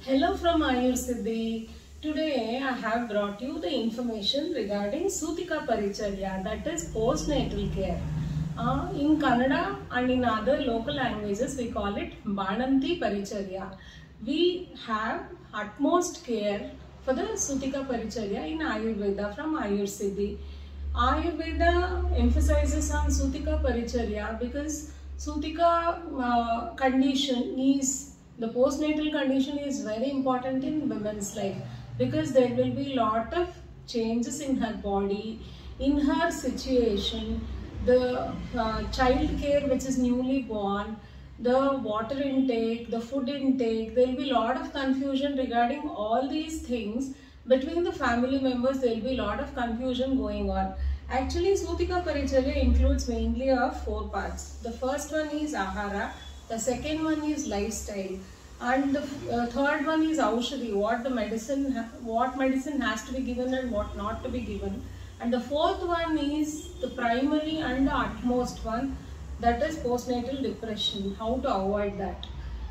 Hello from Ayur Siddhi. Today I have brought you the information regarding Sutika Paricharya, that is postnatal care. In Kannada and in other local languages we call it Bananti Paricharya. We have utmost care for the Sutika Paricharya in Ayurveda from Ayur Siddhi. Ayurveda emphasizes on Sutika Paricharya because Sutika condition is the postnatal condition is very important in women's life because there will be lot of changes in her body, in her situation, the child care which is newly born, the water intake, the food intake. There will be lot of confusion regarding all these things. Between the family members there will be lot of confusion going on. Actually, Sutika Paricharya includes mainly of 4 parts. The first one is Ahara, the second one is lifestyle, and the third one is Aushadhi, what medicine has to be given and what not to be given. And the fourth one is the primary and the utmost one, that is postnatal depression, how to avoid that.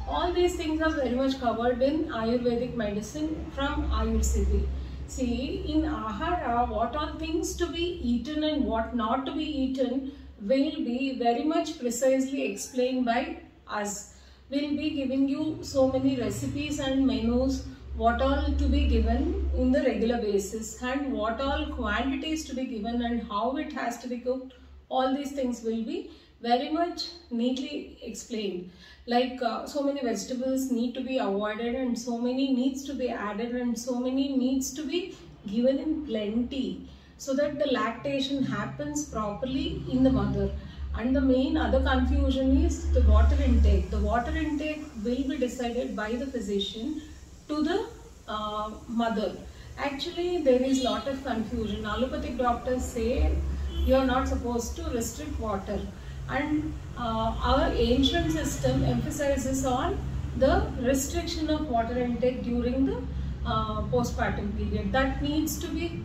All these things are very much covered in Ayurvedic medicine from Ayur Siddhi. See, in Ahara, what are things to be eaten and what not to be eaten will be very much precisely explained by us. We'll be giving you so many recipes and menus, what all to be given in the regular basis and what all quantities to be given and how it has to be cooked. All these things will be very much neatly explained. Like so many vegetables need to be avoided and so many needs to be added and so many needs to be given in plenty so that the lactation happens properly in the mother. And the main other confusion is the water intake. The water intake will be decided by the physician to the mother. Actually, there is lot of confusion. Allopathic doctors say you are not supposed to restrict water. And our ancient system emphasizes on the restriction of water intake during the postpartum period. That needs to be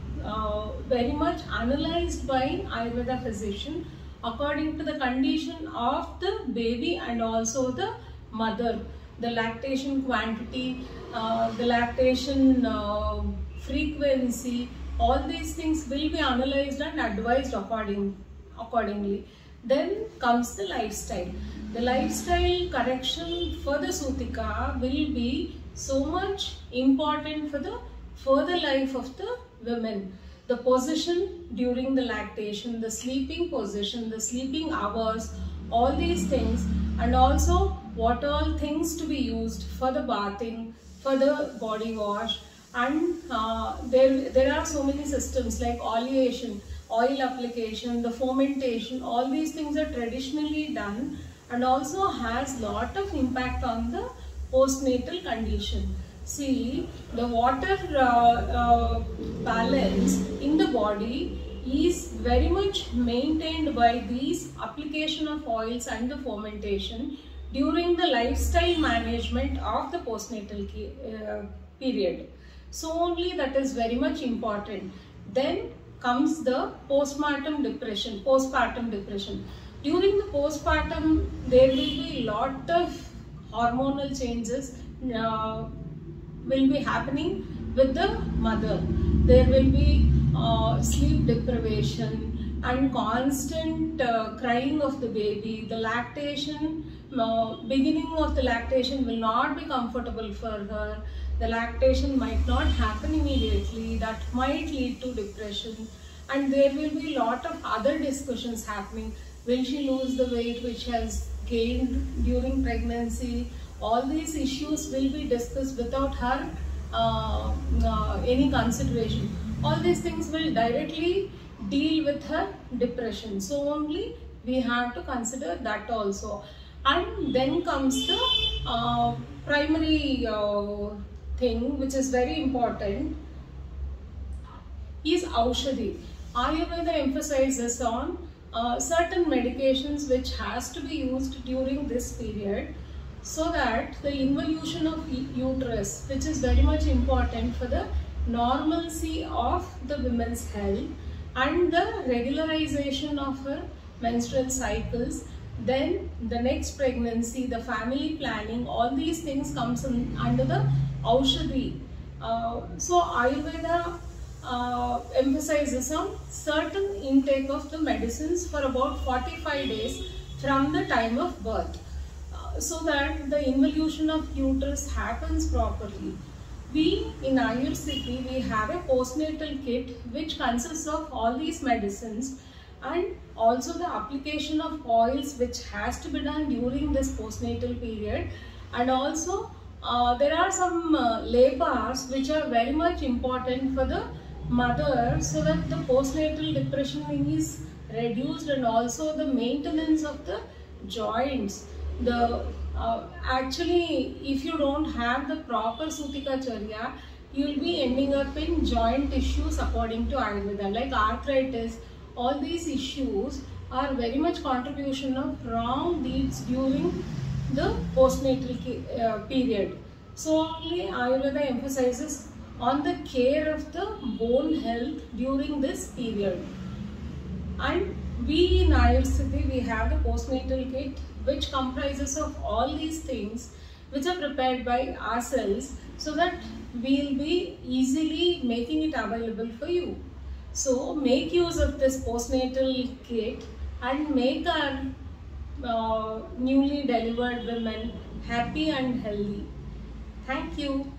very much analyzed by Ayurveda physician according to the condition of the baby and also the mother. The lactation quantity, the lactation frequency, all these things will be analyzed and advised accordingly. Then comes the lifestyle. The lifestyle correction for the Sutika will be so much important for the further life of the women. The position during the lactation, the sleeping position, the sleeping hours, all these things, and also what all things to be used for the bathing, for the body wash, and there are so many systems like oleation, oil application, the fomentation. All these things are traditionally done and also has lot of impact on the postnatal condition. See, the water balance in the body is very much maintained by these application of oils and the fomentation during the lifestyle management of the postnatal period. So only that is very much important. Then comes the postpartum depression. During the postpartum, there will be lot of hormonal changes will be happening with the mother. There will be sleep deprivation and constant crying of the baby. The lactation, beginning of the lactation will not be comfortable for her. The lactation might not happen immediately. That might lead to depression. And there will be lot of other discussions happening. Will she lose the weight which has gained during pregnancy? All these issues will be discussed without her any consideration. All these things will directly deal with her depression. So only we have to consider that also. And then comes the primary thing which is very important is Aushadhi. Ayurveda emphasizes on certain medications which has to be used during this period so that the involution of uterus, which is very much important for the normalcy of the women's health and the regularization of her menstrual cycles, then the next pregnancy, the family planning, all these things comes under the Aushadhi. So Ayurveda emphasizes on certain intake of the medicines for about 45 days from the time of birth, so that the involution of uterus happens properly. We in Ayur City, we have a postnatal kit which consists of all these medicines, and also the application of oils which has to be done during this postnatal period, and also there are some labors which are very much important for the mother, so that the postnatal depression is reduced, and also the maintenance of the joints. The actually, if you don't have the proper Sutika Charya, you will be ending up in joint issues according to Ayurveda, like arthritis. All these issues are very much contribution of wrong deeds during the postnatal period. So only Ayurveda emphasizes on the care of the bone health during this period. And we in Ayur City, we have the postnatal kit which comprises of all these things which are prepared by ourselves, so that we will be easily making it available for you. So make use of this postnatal kit and make our newly delivered women happy and healthy. Thank you.